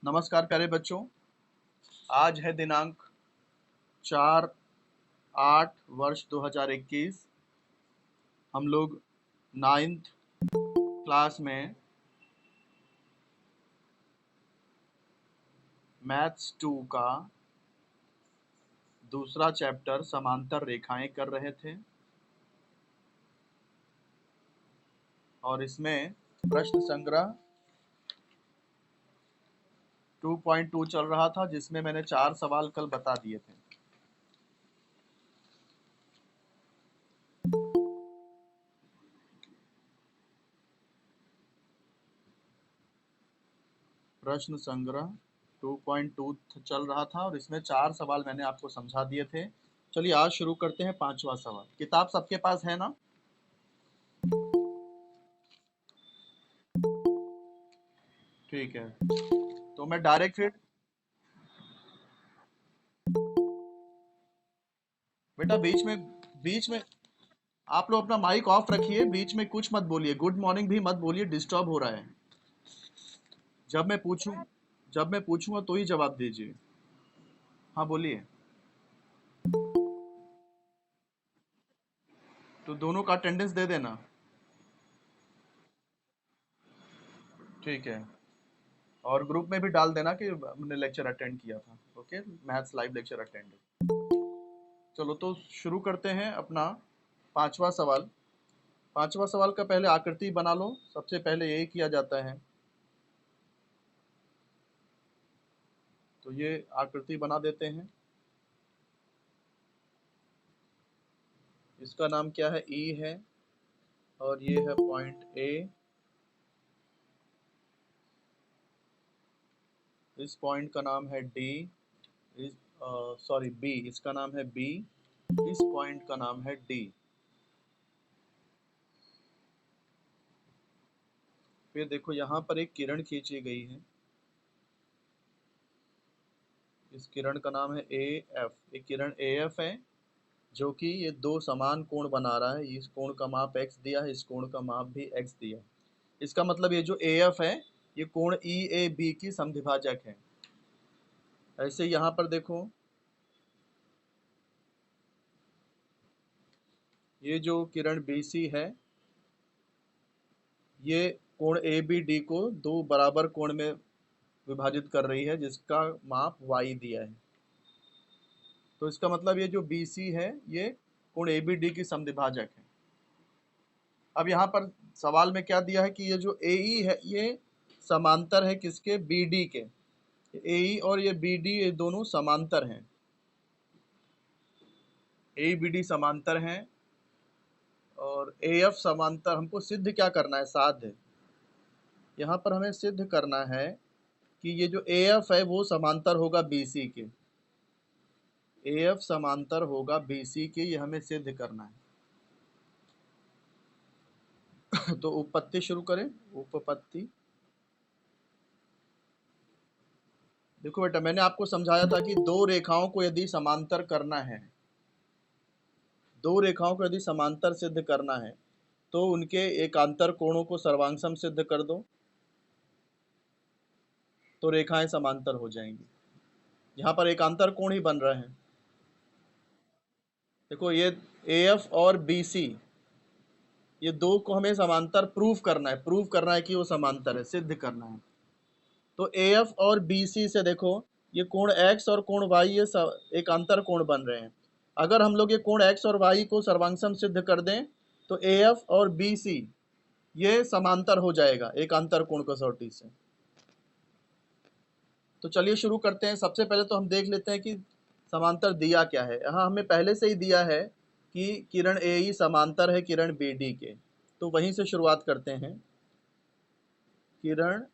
नमस्कार प्यारे बच्चों। आज है दिनांक 4/8 2021। हम लोग 9th क्लास में मैथ्स 2 का दूसरा चैप्टर समांतर रेखाएं कर रहे थे और इसमें प्रश्न संग्रह 2.2 चल रहा था, जिसमें मैंने 4 सवाल कल बता दिए थे। प्रश्न संग्रह 2.2 चल रहा था और इसमें 4 सवाल मैंने आपको समझा दिए थे। चलिए आज शुरू करते हैं 5वां सवाल। किताब सबके पास है ना? ठीक है, तो मैं डायरेक्ट फिर बेटा बीच में आप लोग अपना माइक ऑफ रखिए। बीच में कुछ मत बोलिए, गुड मॉर्निंग भी मत बोलिए, डिस्टर्ब हो रहा है। जब मैं पूछूं जब मैं पूछूंगा तो ही जवाब दीजिए। हाँ बोलिए। तो दोनों का अटेंडेंस दे देना। ठीक है, और ग्रुप में भी डाल देना कि हमने लेक्चर अटेंड किया था। Okay, maths live lecture attend. चलो तो शुरू करते हैं अपना 5वां सवाल। 5वां सवाल का पहले आकृति बना लो। सबसे पहले यही किया जाता है। तो ये आकृति बना देते हैं। इसका नाम क्या है? ई है और ये है पॉइंट ए। इस पॉइंट का नाम है डी। इस सॉरी बी, इसका नाम है बी। इस पॉइंट का नाम है डी। फिर देखो यहाँ पर एक किरण खींची गई है। इस किरण का नाम है ए एफ। एक किरण ए एफ है जो कि ये दो समान कोण बना रहा है। इस कोण का माप x दिया है, इस कोण का माप भी x दिया है। इसका मतलब ये जो ए एफ है ये कोण ई ए बी की समद्विभाजक है। ऐसे यहाँ पर देखो, ये जो किरण बी सी है ये कोण ए बी डी को दो बराबर कोण में विभाजित कर रही है, जिसका माप y दिया है। तो इसका मतलब ये जो बी सी है ये कोण ए बी डी की समद्विभाजक है। अब यहाँ पर सवाल में क्या दिया है कि ये जो ए ई है ये समांतर है किसके? बी डी के। ए ई और ये बी डी ये दोनों समांतर हैं। ए बी डी समांतर हैं और ए एफ समांतर। हमको सिद्ध क्या करना है? साध्य। यहाँ पर हमें सिद्ध करना है कि ये जो ए एफ है वो समांतर होगा बी सी के। ए एफ समांतर होगा बी सी के, ये हमें सिद्ध करना है। तो उपपत्ति शुरू करें। उपपत्ति देखो बेटा, मैंने आपको समझाया था कि दो रेखाओं को यदि समांतर करना है, दो रेखाओं को यदि समांतर सिद्ध करना है तो उनके एकांतर कोणों को सर्वांग सिद्ध कर दो तो रेखाएं समांतर हो जाएंगी। यहाँ पर एकांतर कोण ही बन रहे हैं। देखो ये ए एफ और बी सी, ये दो को हमें समांतर प्रूव करना है। प्रूव करना है कि वो समांतर है, सिद्ध करना है। तो ए एफ और बी सी से देखो ये कोण x और कोण y ये एकांतर कोण बन रहे हैं। अगर हम लोग ये कोण x और y को सर्वांग सिद्ध कर दें तो ए एफ और बी सी ये समांतर हो जाएगा एकांतर कोण कसौटी से। तो चलिए शुरू करते हैं। सबसे पहले तो हम देख लेते हैं कि समांतर दिया क्या है। यहाँ हमें पहले से ही दिया है कि किरण ए ई समांतर है किरण बी डी के। तो वहीं से शुरुआत करते हैं। किरण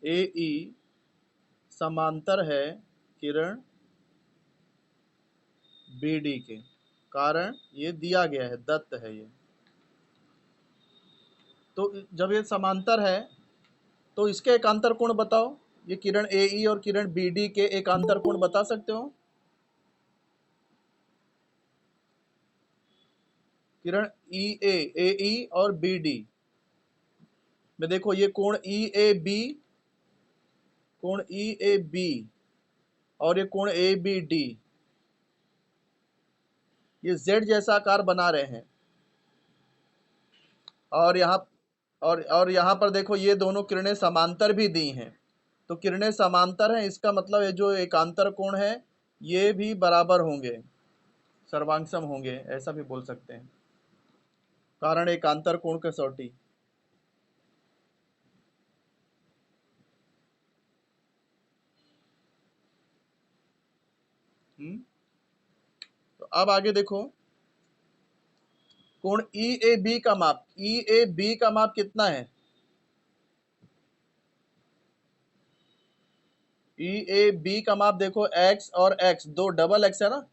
ए ई समांतर है किरण बी डी के, कारण ये दिया गया है, दत्त है ये। तो जब ये समांतर है तो इसके एकांतर कोण बताओ। ये किरण ए ई और किरण बी डी के एकांतर कोण बता सकते हो? किरण ई ए ई और बी डी में देखो ये कोण ई ए बी कोण ई ए बी और ये कोण ए बी डी, ये जेड जैसा आकार बना रहे हैं। और यहाँ पर देखो ये दोनों किरणें समांतर भी दी हैं, तो किरणें समांतर हैं, इसका मतलब ये जो एकांतर कोण है ये भी बराबर होंगे, सर्वांगसम होंगे, ऐसा भी बोल सकते हैं। कारण एकांतर कोण कसौटी। तो अब आगे देखो, कोण ई ए बी का माप, ई ए बी का माप कितना है? ई ए बी का माप देखो, x और x दो डबल x है ना,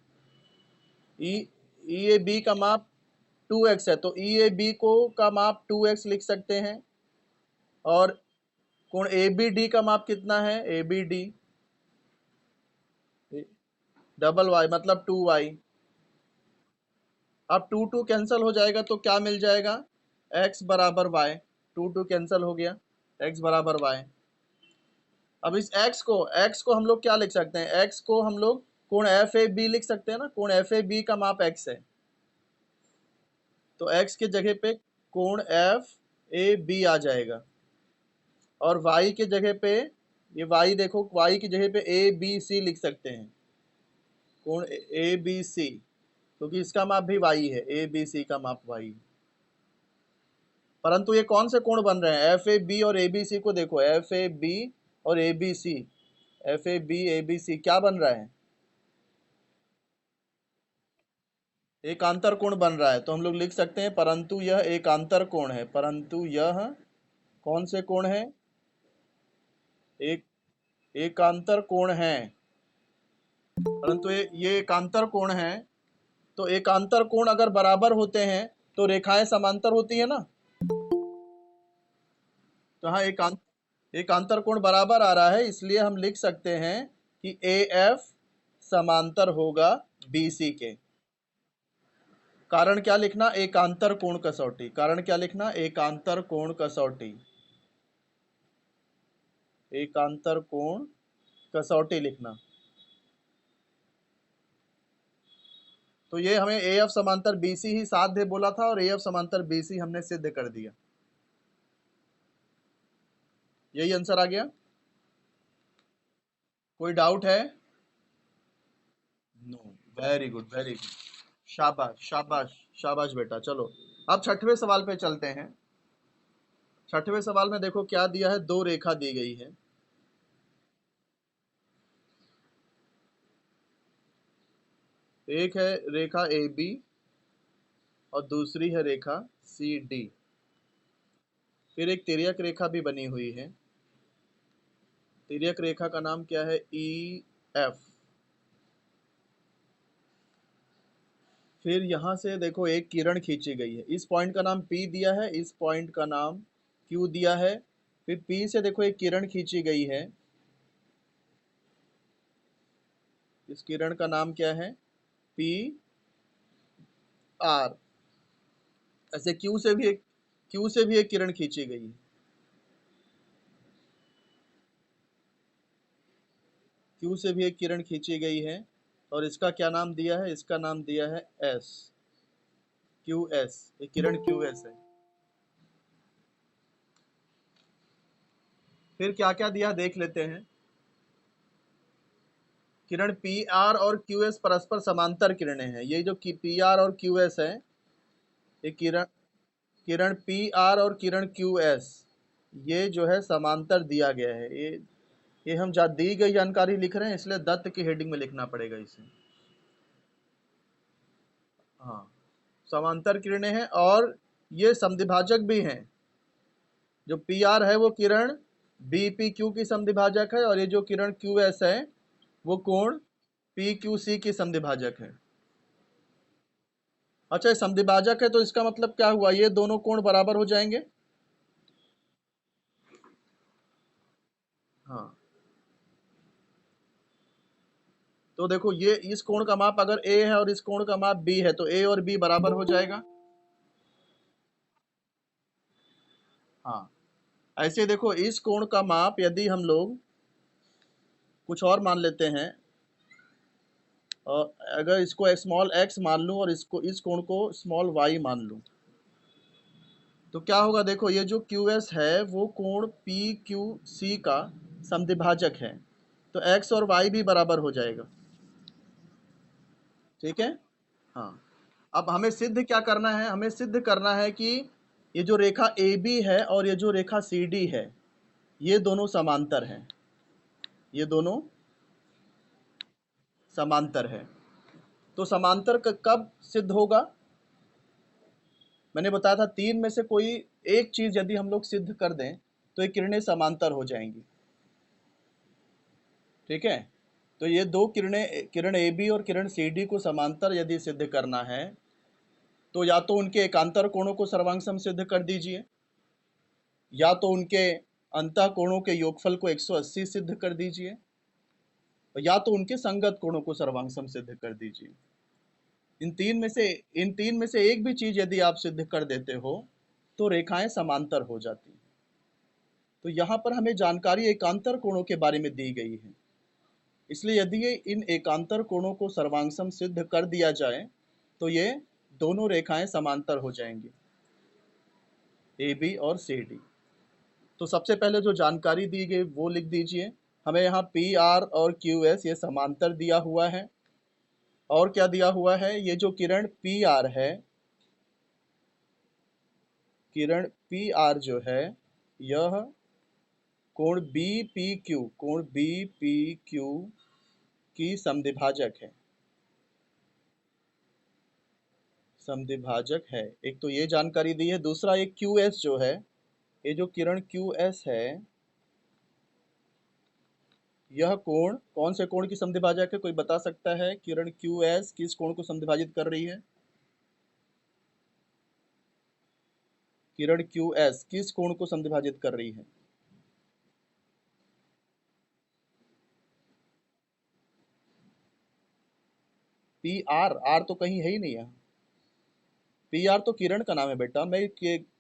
ई ए बी का माप 2x है, तो ई ए बी को का माप 2x लिख सकते हैं। और कोण ए बी डी का माप कितना है? A B D double y मतलब 2y। अब 2 कैंसिल हो जाएगा तो क्या मिल जाएगा? x बराबर y, 2 कैंसिल हो गया, x बराबर y। अब इस x को हम लोग क्या लिख सकते हैं? x को हम लोग कोण एफ ए बी लिख सकते हैं ना, कोण एफ ए बी का माप x है, तो x के जगह पे कोण एफ ए बी आ जाएगा। और y के जगह पे, ये y देखो, y की जगह पे ए बी सी लिख सकते हैं, कोण ए बी सी, क्योंकि इसका माप भी y है, ए बी सी का माप y। परंतु ये कौन से कोण बन रहे हैं? एफ ए बी और ए बी सी को देखो, एफ ए बी और A B C, F A B A B C क्या बन रहा है? एकांतर कोण बन रहा है। तो हम लोग लिख सकते हैं परंतु यह एकांतर कोण है, परंतु यह कौन से कोण है? एक एकांतर कोण है, परंतु ये एकांतर कोण है। तो एकांतर कोण अगर बराबर होते हैं तो रेखाएं समांतर होती है ना, तो हाँ एकांतर कोण बराबर आ रहा है, इसलिए हम लिख सकते हैं कि ए एफ समांतर होगा बी सी के। कारण क्या लिखना? एकांतर कोण कसौटी। कारण क्या लिखना? एकांतर कोण कसौटी, एकांतर कोण कसौटी लिखना। तो ये हमें ए एफ समांतर बी सी ही साध्य बोला था, और ए एफ समांतर बी सी हमने सिद्ध कर दिया। यही आंसर आ गया। कोई डाउट है? No. Very good, very good, शाबाश शाबाश शाबाश बेटा। चलो अब छठवें सवाल पे चलते हैं। छठवें सवाल में देखो क्या दिया है, दो रेखा दी गई है। एक है रेखा ए बी और दूसरी है रेखा सी डी। फिर एक तिर्यक रेखा भी बनी हुई है। तिर्यक रेखा का नाम क्या है? E F. फिर यहाँ से देखो एक किरण खींची गई है, इस पॉइंट का नाम P दिया है, इस पॉइंट का नाम Q दिया है। फिर P से देखो एक किरण खींची गई है, इस किरण का नाम क्या है? P R। ऐसे Q से भी एक किरण खींची गई है, Q से भी एक किरण खींची गई है, और इसका क्या नाम दिया है? इसका नाम दिया है S, QS। ये किरण QS है। फिर क्या क्या दिया देख लेते हैं। किरण पी आर और क्यू एस परस्पर समांतर किरणें हैं। ये जो पी आर और क्यू एस है, ये किरण पी आर और किरण क्यू एस, ये जो है समांतर दिया गया है। ये हम दी गई जानकारी लिख रहे हैं, इसलिए दत्त की हेडिंग में लिखना पड़ेगा इसे। हाँ, समांतर किरणें हैं और ये समद्विभाजक भी हैं। जो पी आर है वो किरण बी पी क्यू की समद्विभाजक है, और ये जो किरण क्यू एस है वो कोण पी क्यू सी की समद्विभाजक है। अच्छा, ये समद्विभाजक है तो इसका मतलब क्या हुआ? ये दोनों कोण बराबर हो जाएंगे। हाँ, तो देखो ये इस कोण का माप अगर ए है और इस कोण का माप बी है, तो ए और बी बराबर हो जाएगा। हाँ, ऐसे देखो इस कोण का माप यदि हम लोग कुछ और मान लेते हैं, और अगर इसको स्मॉल x मान लूँ और इसको, इस कोण को स्मॉल y मान लूँ, तो क्या होगा? देखो, ये जो QS है वो कोण PQC का समद्विभाजक है, तो x और y भी बराबर हो जाएगा। ठीक है। हाँ, अब हमें सिद्ध क्या करना है? हमें सिद्ध करना है कि ये जो रेखा AB है और ये जो रेखा CD है, ये दोनों समांतर हैं। ये दोनों समांतर है। तो समांतर कब सिद्ध होगा? मैंने बताया था, तीन में से कोई एक चीज यदि हम लोग सिद्ध कर दें तो ये किरणें समांतर हो जाएंगी। ठीक है। तो ये दो किरणें, किरण AB और किरण CD को समांतर यदि सिद्ध करना है तो या तो उनके एकांतर कोणों को सर्वांग सम सिद्ध कर दीजिए, या तो उनके अंतः कोणों के योगफल को 180 सिद्ध कर दीजिए, या तो उनके संगत कोणों को सर्वांग सम सिद्ध कर दीजिए। इन तीन में से एक भी चीज यदि आप सिद्ध कर देते हो तो रेखाएं समांतर हो जाती हैं। तो यहाँ पर हमें जानकारी एकांतर कोणों के बारे में दी गई है, इसलिए यदि ये इन एकांतर कोणों को सर्वांग सम सिद्ध कर दिया जाए तो ये दोनों रेखाएं समांतर हो जाएंगी, AB और CD। तो सबसे पहले जो जानकारी दी गई वो लिख दीजिए। हमें यहाँ PR और QS ये समांतर दिया हुआ है, और क्या दिया हुआ है? ये जो किरण PR है, किरण PR जो है, यह कोण BPQ की समद्विभाजक है, समद्विभाजक है। एक तो ये जानकारी दी है। दूसरा, एक QS जो है, ये जो किरण QS है, यह कोण कौन से कोण की समद्विभाजक है? कोई बता सकता है? किरण QS किस कोण को समद्विभाजित कर रही है? किरण QS किस कोण को समद्विभाजित कर रही है? PR तो कहीं है ही नहीं है। PR तो किरण का नाम है बेटा। मैं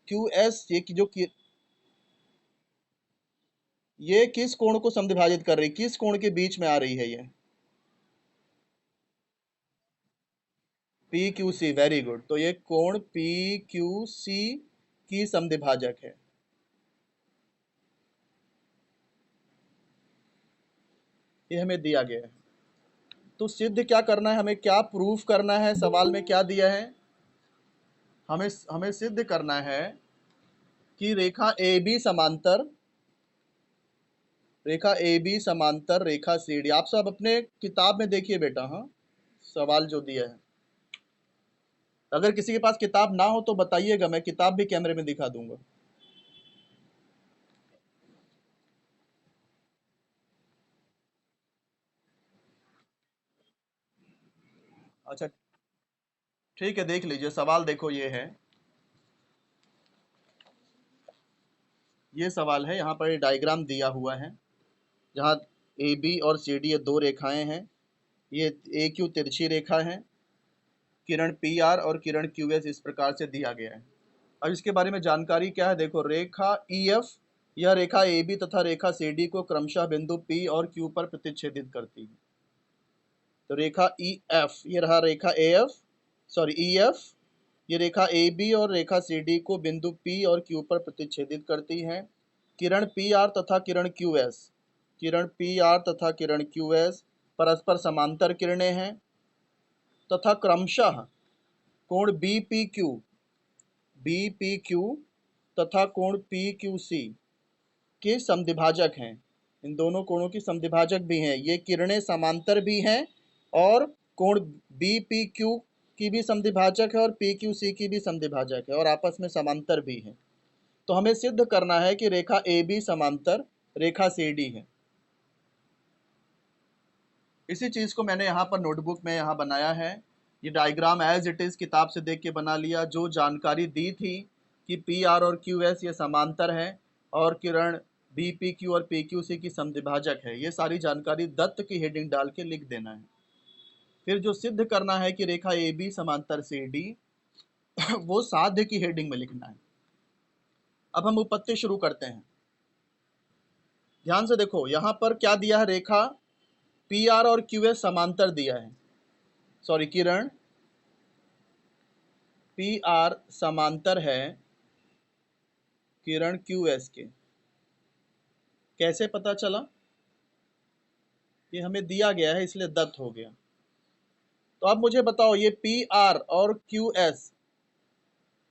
QS ये किस कोण को समद्विभाजित कर रही है? किस कोण के बीच में आ रही है ये? PQC, very good. तो ये कोण PQC की समद्विभाजक है। ये हमें दिया गया है। तो सिद्ध क्या करना है? हमें क्या प्रूफ करना है? सवाल में क्या दिया है? हमें हमें सिद्ध करना है कि रेखा AB समांतर, रेखा AB समांतर रेखा CD। आप सब अपने किताब में देखिए बेटा। हाँ, सवाल जो दिया है, अगर किसी के पास किताब ना हो तो बताइएगा, मैं किताब भी कैमरे में दिखा दूंगा। अच्छा, ठीक है, देख लीजिए। सवाल देखो, ये है, ये सवाल है। यहाँ पर ये डायग्राम दिया हुआ है, जहाँ AB और CD ये दो रेखाएं हैं। ये AQ तिरछी रेखा है, किरण PR और किरण QS इस प्रकार से दिया गया है। अब इसके बारे में जानकारी क्या है? देखो, रेखा EF यह रेखा AB तथा रेखा CD को क्रमशः बिंदु P और Q पर प्रतिच्छेदित करती है। तो रेखा EF, ये रहा रेखा EF, ये रेखा AB और रेखा CD को बिंदु P और Q पर प्रतिच्छेदित करती है। किरण PR तथा किरण QS, किरण PR तथा किरण QS परस्पर समांतर किरणें हैं तथा क्रमशः कोण BPQ तथा कोण PQC के समद्विभाजक हैं। इन दोनों कोणों की समद्विभाजक भी हैं। ये किरणें समांतर भी हैं और कोण BPQ की भी समद्विभाजक है और PQC की भी समद्विभाजक है और आपस में समांतर भी है। तो हमें सिद्ध करना है कि रेखा AB समांतर रेखा CD है। इसी चीज को मैंने यहाँ पर नोटबुक में यहाँ बनाया है। ये डायग्राम एज इट इज किताब से देख के बना लिया। जो जानकारी दी थी कि PR और QS ये समांतर हैं और किरण BPQ और PQC की समद्विभाजक है, ये सारी जानकारी दत्त की हेडिंग डाल के लिख देना है। फिर जो सिद्ध करना है कि रेखा AB समांतर CD, वो साध्य की हेडिंग में लिखना है। अब हम उपपत्ति शुरू करते हैं। ध्यान से देखो, यहाँ पर क्या दिया है? रेखा पी आर और क्यू एस समांतर दिया है, सॉरी किरण, पी आर समांतर है किरण क्यू एस के। कैसे पता चला? ये हमें दिया गया है इसलिए दत्त हो गया। तो अब मुझे बताओ ये पी आर और क्यू एस,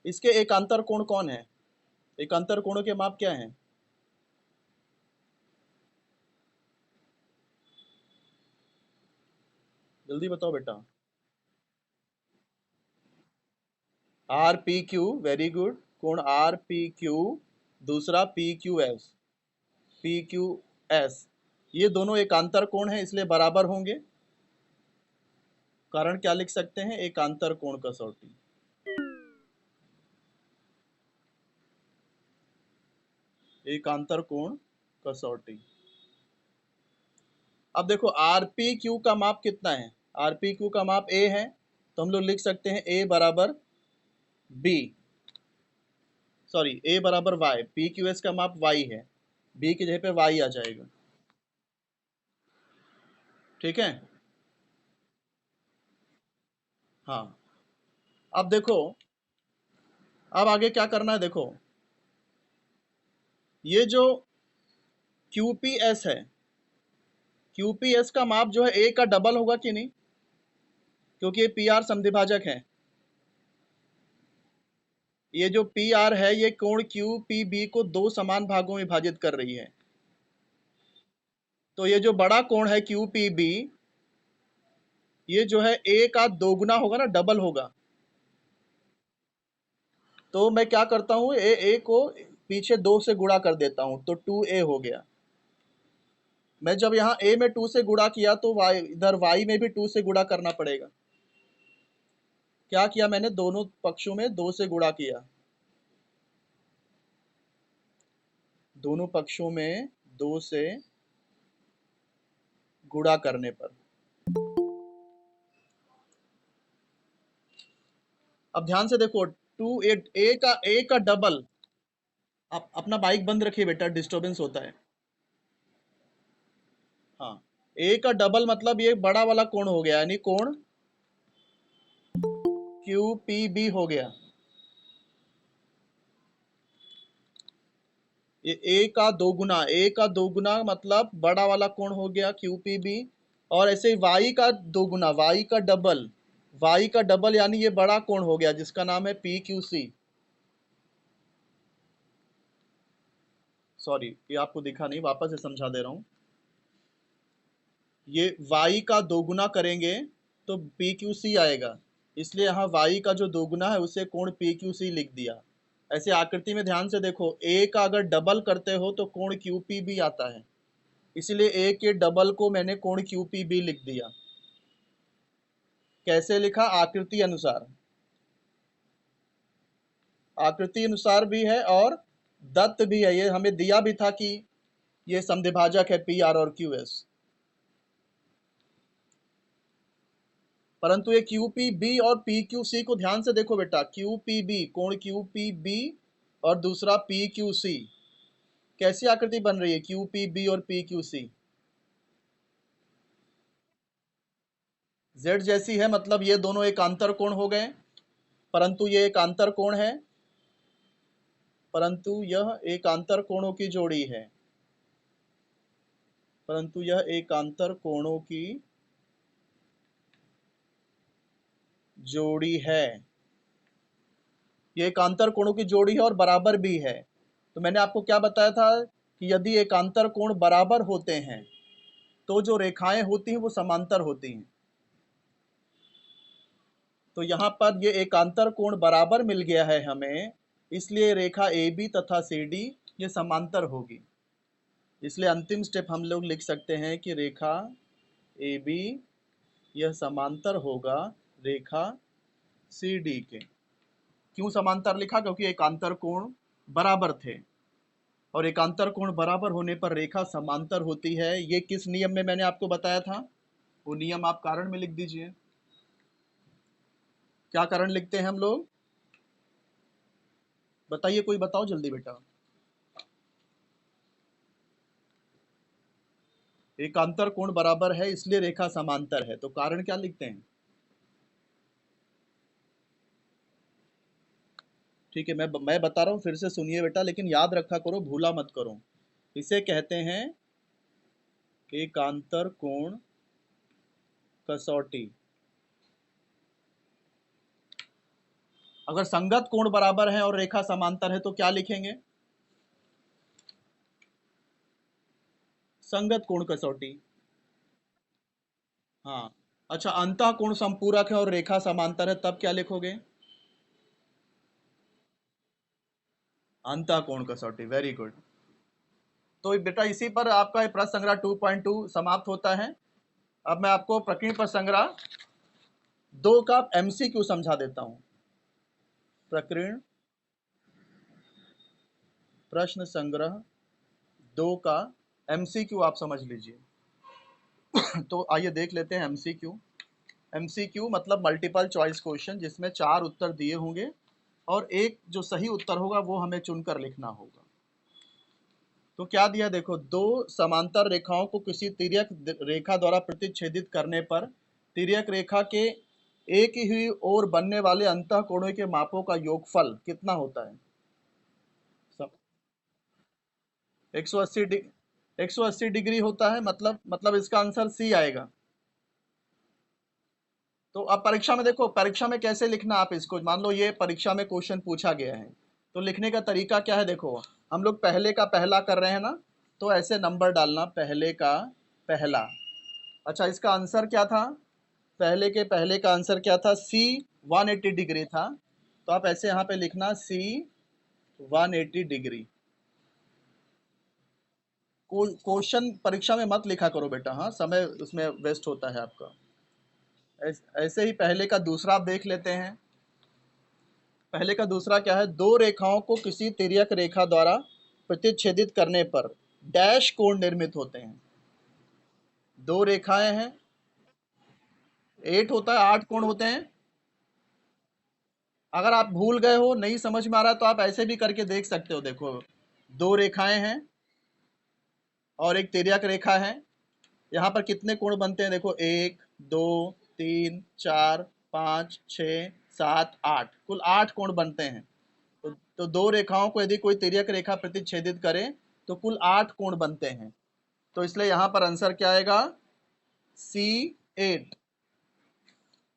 इसके एकांतर कोण कौन है? एकांतर कोणों के माप क्या हैं? जल्दी बताओ बेटा। R P Q, very good, कोण आर पी क्यू, दूसरा P Q S, P Q S, ये दोनों एकांतर कोण हैं इसलिए बराबर होंगे। कारण क्या लिख सकते हैं? एकांतर कोण कसौटी। एकांतर कोण कसौटी। अब देखो आर पी क्यू का माप कितना है? आर पी क्यू का माप ए है, तो हम लोग लिख सकते हैं ए बराबर बी, सॉरी ए बराबर वाई, पी क्यू एस का माप वाई है, बी की जगह पे वाई आ जाएगा। ठीक है, हाँ। अब देखो, अब आगे क्या करना है, देखो ये जो QPS है, QPS का माप जो है ए का डबल होगा कि नहीं? क्योंकि ये PR समद्विभाजक है। ये जो PR है ये कोण QPB को दो समान भागों में विभाजित कर रही है। तो ये जो बड़ा कोण है QPB, ये जो है ए का दोगुना होगा ना, डबल होगा। तो मैं क्या करता हूँ, ए को पीछे 2 से गुणा कर देता हूँ, तो 2A हो गया। मैं जब यहाँ ए में 2 से गुणा किया तो वाई, इधर वाई में भी 2 से गुणा करना पड़ेगा। क्या किया मैंने? दोनों पक्षों में 2 से गुणा किया, दोनों पक्षों में 2 से गुणा करने पर। अब ध्यान से देखो, टू ए का डबल। आप अपना बाइक बंद रखिए बेटा, डिस्टरबेंस होता है। हाँ, ए का डबल मतलब ये बड़ा वाला कोण हो गया, यानी कोण QPB हो गया। ये ए का दोगुना मतलब बड़ा वाला कोण हो गया QPB, और ऐसे ही वाई का दोगुना, वाई का डबल यानी ये बड़ा कोण हो गया जिसका नाम है PQC। सॉरी, ये आपको दिखा नहीं, वापस से समझा दे रहा हूं। ये y का दोगुना करेंगे तो PQC आएगा, इसलिए यहाँ y का जो दोगुना है उसे कोण PQC लिख दिया। ऐसे आकृति में ध्यान से देखो, a का अगर डबल करते हो तो कोण QPB आता है, इसलिए a के डबल को मैंने कोण QPB लिख दिया। कैसे लिखा? आकृति अनुसार, आकृति अनुसार भी है और दत्त भी है। ये हमें दिया भी था कि ये समद्विभाजक है PR और QS, परंतु ये QPB और PQC को ध्यान से देखो बेटा, QPB, कोण QPB और दूसरा PQC, कैसी आकृति बन रही है QPB और PQC? Z जैसी है, मतलब ये दोनों एकांतर कोण हो गए, परंतु ये एकांतर कोण है, परंतु यह एकांतर कोणों की जोड़ी है, परंतु यह एकांतर कोणों की जोड़ी है। ये एकांतर कोणों की जोड़ी है और बराबर भी है। तो मैंने आपको क्या बताया था कि यदि एकांतर कोण बराबर होते हैं तो जो रेखाएं होती हैं वो समांतर होती हैं। तो यहाँ पर ये एकांतर कोण बराबर मिल गया है हमें, इसलिए रेखा AB तथा CD ये समांतर होगी। इसलिए अंतिम स्टेप हम लोग लिख सकते हैं कि रेखा AB यह समांतर होगा रेखा CD के। क्यों समांतर लिखा? क्योंकि एकांतर कोण बराबर थे, और एकांतर कोण बराबर होने पर रेखा समांतर होती है। ये किस नियम में मैंने आपको बताया था? वो नियम आप कारण में लिख दीजिए। क्या कारण लिखते हैं हम लोग? बताइए, कोई बताओ जल्दी बेटा। एकांतर कोण बराबर है इसलिए रेखा समांतर है, तो कारण क्या लिखते हैं? ठीक है, मैं बता रहा हूँ, फिर से सुनिए बेटा, लेकिन याद रखा करो, भूला मत करो। इसे कहते हैं एकांतर कोण कसौटी। अगर संगत कोण बराबर है और रेखा समांतर है तो क्या लिखेंगे? संगत कोण कसौटी। हाँ। अच्छा, अंतः कोण संपूरक है और रेखा समांतर है तब क्या लिखोगे? अंतः कोण कसौटी। Very good. तो बेटा इसी पर आपका ये प्रश्न संग्रह 2.2 समाप्त होता है। अब मैं आपको प्रकीर्ण प्रश्न संग्रह 2 का एमसीक्यू समझा देता हूं। प्रकीर्ण प्रश्न संग्रह 2 का एमसीक्यू आप समझ लीजिए। तो आइए देख लेते हैं एमसीक्यू। एमसीक्यू मतलब मल्टीपल चॉइस क्वेश्चन, जिसमें 4 उत्तर दिए होंगे और एक जो सही उत्तर होगा वो हमें चुनकर लिखना होगा। तो क्या दिया देखो, दो समांतर रेखाओं को किसी तिर्यक रेखा द्वारा प्रतिच्छेदित करने पर तिर्यक रेखा के एक ही ओर बनने वाले अंतःकोणों के मापों का योगफल कितना होता है? 180 180 डिग्री होता है, मतलब इसका आंसर सी आएगा। तो अब परीक्षा में देखो, परीक्षा में कैसे लिखना आप इसको, मान लो ये परीक्षा में क्वेश्चन पूछा गया है, तो लिखने का तरीका क्या है देखो, हम लोग पहले का पहला कर रहे हैं ना, तो ऐसे नंबर डालना, पहले का पहला। अच्छा, इसका आंसर क्या था? पहले के पहले का आंसर क्या था? सी 180 डिग्री था। तो आप ऐसे यहाँ पे लिखना सी 180 डिग्री। क्वेश्चन परीक्षा में मत लिखा करो बेटा, हाँ, समय उसमें वेस्ट होता है आपका। ऐसे ही पहले का दूसरा आप देख लेते हैं। पहले का दूसरा क्या है? दो रेखाओं को किसी तिर्यक रेखा द्वारा प्रतिच्छेदित करने पर डैश कोण निर्मित होते हैं। दो रेखाएं हैं, 8 होता है, 8 कोण होते हैं। अगर आप भूल गए हो, नहीं समझ में आ रहा, तो आप ऐसे भी करके देख सकते हो। देखो, दो रेखाएं हैं और एक तिर्यक रेखा है। यहाँ पर कितने कोण बनते हैं? देखो, 1 2 3 4 5 6 7 8, कुल 8 कोण बनते हैं। तो दो रेखाओं को यदि कोई तिर्यक रेखा प्रतिच्छेदित करे तो कुल 8 कोण बनते हैं। तो इसलिए यहाँ पर आंसर क्या आएगा? C8।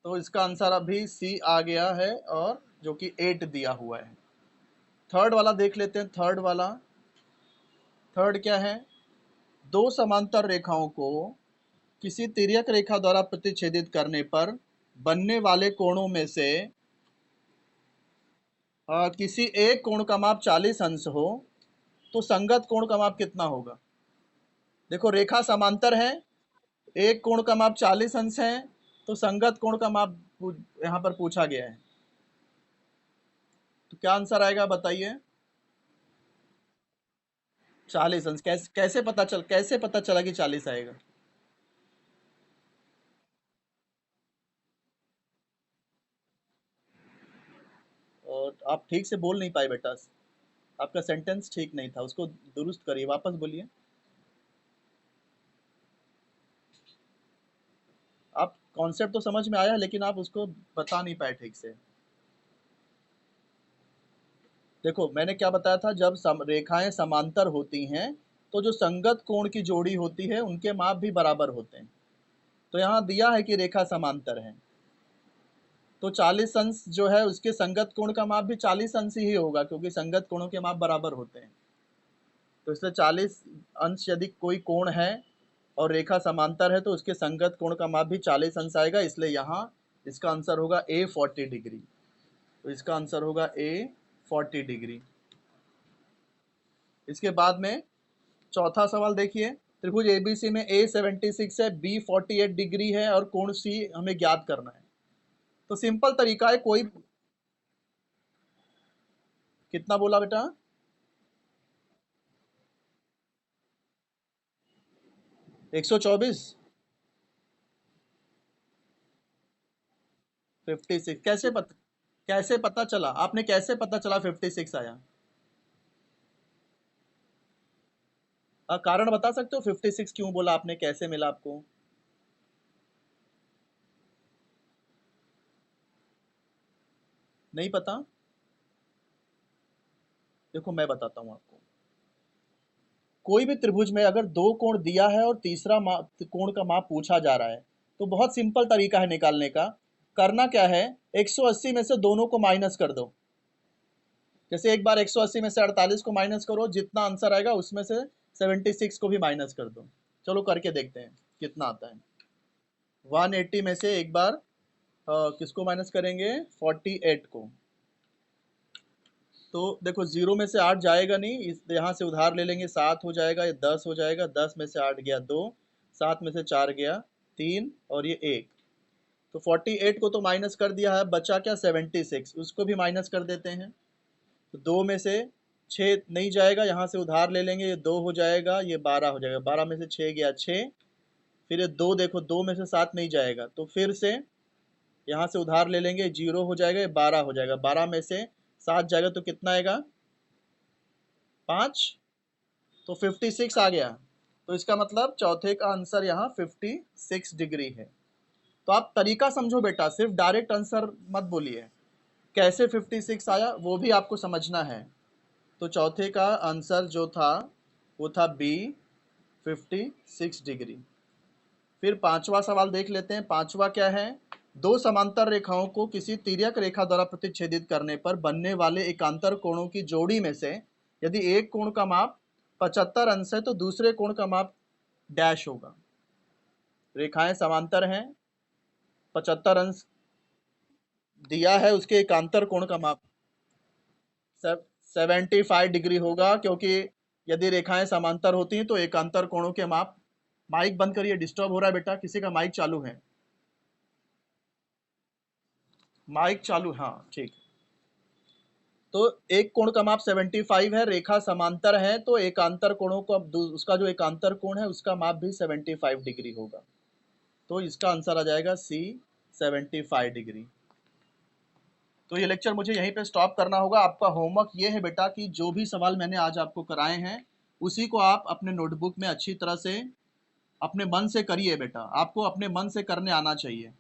तो इसका आंसर अभी सी आ गया है, और जो कि 8 दिया हुआ है। थर्ड वाला देख लेते हैं। थर्ड वाला, थर्ड क्या है? दो समांतर रेखाओं को किसी तिर्यक रेखा द्वारा प्रतिच्छेदित करने पर बनने वाले कोणों में से किसी एक कोण का माप 40 अंश हो तो संगत कोण का माप कितना होगा? देखो, रेखा समांतर है, एक कोण का माप 40 अंश है, तो संगत कोण का माप यहाँ पर पूछा गया है। तो क्या आंसर आएगा बताइए? 40 अंश। कैसे पता चला कि 40 आएगा? और आप ठीक से बोल नहीं पाए बेटा, आपका सेंटेंस ठीक नहीं था, उसको दुरुस्त करिए, वापस बोलिए। आप कॉन्सेप्ट तो समझ में आया, लेकिन आप उसको बता नहीं पाए ठीक से। देखो, मैंने क्या बताया था, जब रेखाएं समांतर होती हैं तो जो संगत कोण की जोड़ी होती है उनके माप भी बराबर होते हैं। तो यहाँ दिया है कि रेखा समांतर है, तो 40 अंश जो है उसके संगत कोण का माप भी 40 अंश ही होगा, क्योंकि संगत कोणों के माप बराबर होते हैं। तो इसलिए 40 अंश यदि कोई कोण है और रेखा समांतर है तो उसके संगत कोण का माप भी 40 अंश आएगा, इसलिए यहाँ इसका आंसर होगा ए 40 डिग्री। तो इसका आंसर होगा ए 40 डिग्री। इसके बाद में चौथा सवाल देखिए, त्रिभुज एबीसी में ए 76 है, बी 48 डिग्री है और कोण सी हमें ज्ञात करना है। तो सिंपल तरीका है, कोई कितना बोला बेटा? 124, 56 कैसे पता चला? आपने कैसे पता चला 56 आया? कारण बता सकते हो 56 क्यों बोला आपने, कैसे मिला आपको? नहीं पता? देखो मैं बताता हूँ आपको। कोई भी त्रिभुज में अगर दो कोण दिया है और तीसरा कोण का माप पूछा जा रहा है, तो बहुत सिंपल तरीका है निकालने का। करना क्या है, 180 में से दोनों को माइनस कर दो। जैसे एक बार 180 में से 48 को माइनस करो, जितना आंसर आएगा उसमें से 76 को भी माइनस कर दो। चलो करके देखते हैं कितना आता है। 180 में से एक बार किसको माइनस करेंगे, 48 को। तो देखो 0 में से 8 जाएगा नहीं, इस यहाँ से उधार ले लेंगे, 7 हो जाएगा, ये 10 हो जाएगा, 10 में से 8 गया 2, 7 में से 4 गया 3 और ये 1। तो 48 को तो माइनस कर दिया है, बचा क्या 76, उसको भी माइनस कर देते हैं। तो 2 में से 6 नहीं जाएगा, यहाँ से उधार ले लेंगे, ये 2 हो जाएगा, ये 12 हो जाएगा, 12 में से 6 गया 6। फिर ये 2 देखो, 2 में से 7 नहीं जाएगा, तो फिर से यहाँ से उधार ले लेंगे, 0 हो जाएगा, ये 12 हो जाएगा, 12 में से 7 जाएगा तो कितना आएगा 5। तो 56 आ गया। तो इसका मतलब चौथे का आंसर यहाँ 56 डिग्री है। तो आप तरीका समझो बेटा, सिर्फ डायरेक्ट आंसर मत बोलिए, कैसे 56 आया वो भी आपको समझना है। तो चौथे का आंसर जो था वो था बी, 56 डिग्री। फिर पांचवा सवाल देख लेते हैं। पांचवा क्या है, दो समांतर रेखाओं को किसी तिर्यक रेखा द्वारा प्रतिच्छेदित करने पर बनने वाले एकांतर कोणों की जोड़ी में से यदि एक कोण का माप 75 अंश है तो दूसरे कोण का माप डैश होगा। रेखाएं समांतर हैं, 75 अंश दिया है, उसके एकांतर कोण का माप 75 डिग्री होगा, क्योंकि यदि रेखाएं समांतर होती हैं तो एकांतर कोणों के माप। माइक बंद करिए, डिस्टर्ब हो रहा है बेटा, किसी का माइक चालू है? माइक चालू, हाँ ठीक। तो एक कोण का माप 75 है, रेखा समांतर है, तो एकांतर कोणों को उसका जो एकांतर कोण है उसका माप भी 75 डिग्री होगा। तो इसका आंसर आ जाएगा सी, 75 डिग्री। तो ये लेक्चर मुझे यहीं पे स्टॉप करना होगा। आपका होमवर्क ये है बेटा कि जो भी सवाल मैंने आज आपको कराए हैं उसी को आप अपने नोटबुक में अच्छी तरह से अपने मन से करिए बेटा, आपको अपने मन से करने आना चाहिए,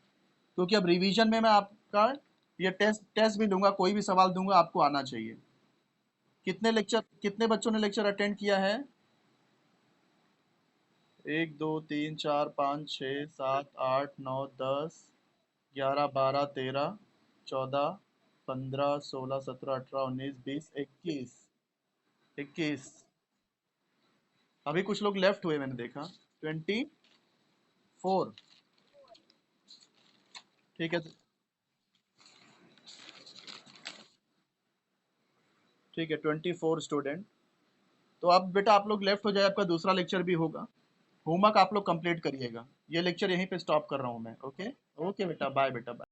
क्योंकि अब रिवीजन में मैं आपका ये टेस्ट टेस्ट भी दूंगा, कोई भी सवाल दूंगा आपको आना चाहिए। कितने बच्चों ने लेक्चर अटेंड किया है? 1 2 3 4 5 6 7 8 9 10 11 12 13 14 15 16 17 18 19 20 21। अभी कुछ लोग लेफ्ट हुए मैंने देखा। 24। ठीक है, ठीक है, 24 स्टूडेंट। तो अब बेटा आप लोग लेफ्ट हो जाए, आपका दूसरा लेक्चर भी होगा। होमवर्क आप लोग कंप्लीट करिएगा। ये लेक्चर यहीं पे स्टॉप कर रहा हूँ मैं। ओके, ओके बेटा, बाय बेटा, बाय।